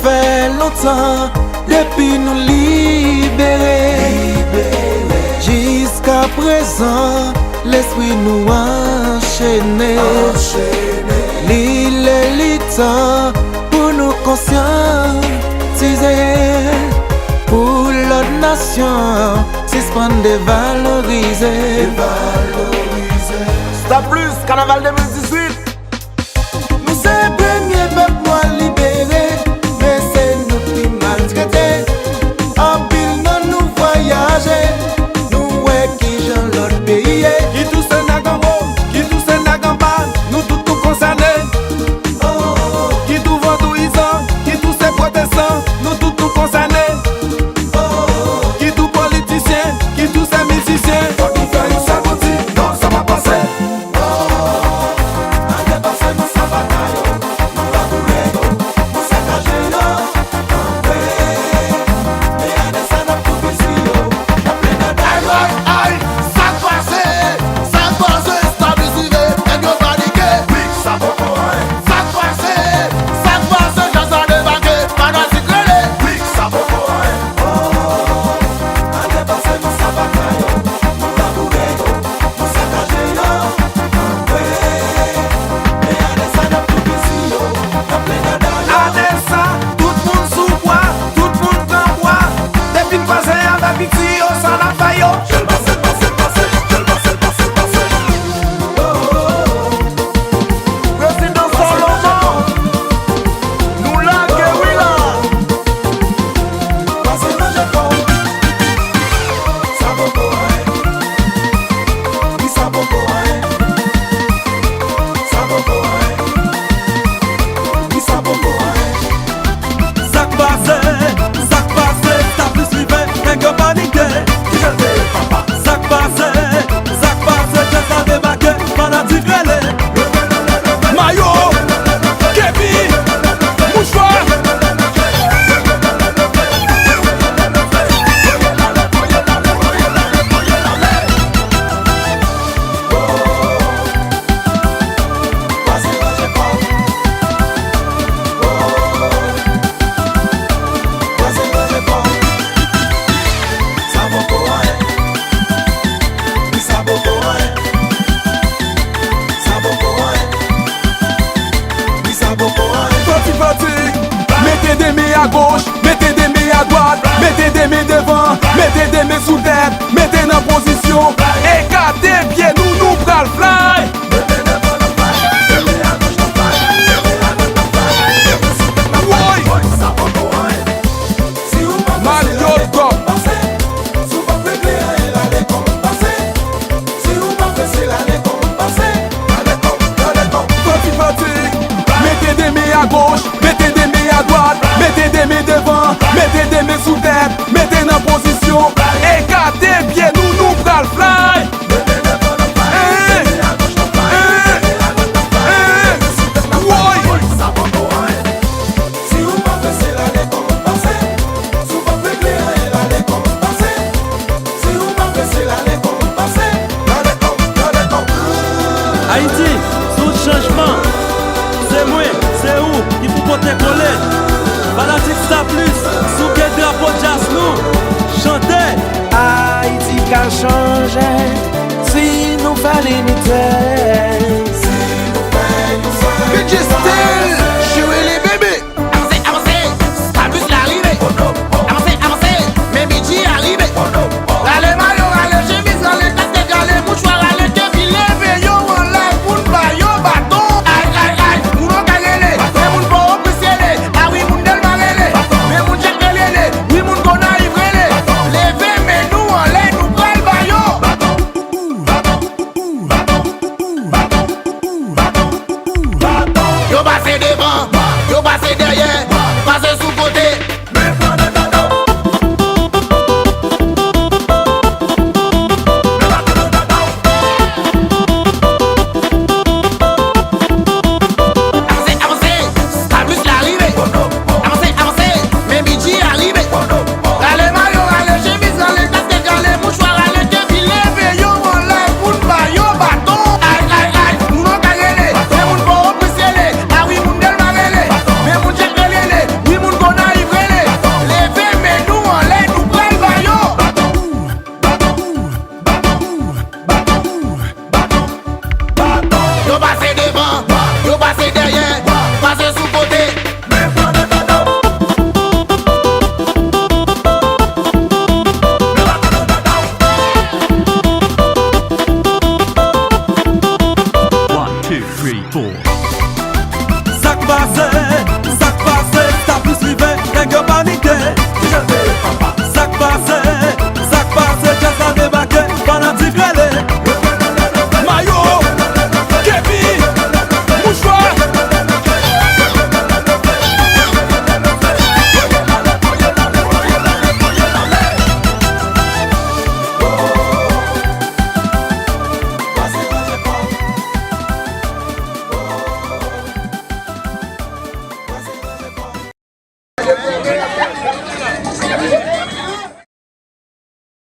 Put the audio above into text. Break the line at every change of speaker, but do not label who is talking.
fait longtemps depuis nous libérer. Jusqu'à présent, l'esprit nous enchaîné. L'île est le temps pour nous conscientiser. Pour l'autre nation, suspendre et valoriser.
Stop plus, carnaval 2018.
Nous sommes premiers peuples à libérer, mais c'est nous qui maltraités. En pile, nous voyager, nous qui j'en l'autre pays.
Qui tous est Nagambo, qui tous est Nagamban, nous tous concernés. Qui tout vendouisant, qui tous est protestants, nous tous concernés. Qui tout politicien, qui tous est musicien. Quand nous faisons ça, non, ça va passer. Mettez des mains à gauche, mettez des mains à droite, mettez des mains devant, mettez des mains sous tête, mettez dans position, écartez pieds, nous pral fly. Mettez des mains à gauche, mettez des mains à droite, mettez des mains devant, mettez des mains sous tête, mettez dans position, écartez pieds, nous pral fly.
Haïti, sous changement, c'est moi, c'est où, il faut porter coller. Fanatique ça plus, sous quel drapeau jazz nous, chantez.
Haïti qu'a changé, si nous fallait nous taire. Budget still, jouez les bébés.
Avancez, avancez, pas plus l'arrivée. Avancez, avancez, mais midi arrivé. Allez maillot, allez chemise, allez casquette, allez mouchoir, allez kepi, levez yo, on lève, moun ba yo bâton. Aïe, aïe, aïe, moun on gagnele, mais moun pas oppressele. Ah oui, moun del marele, mais moun check relele, oui moun kona ivrele. Levez, mais nous on lève, nous pral ba yo.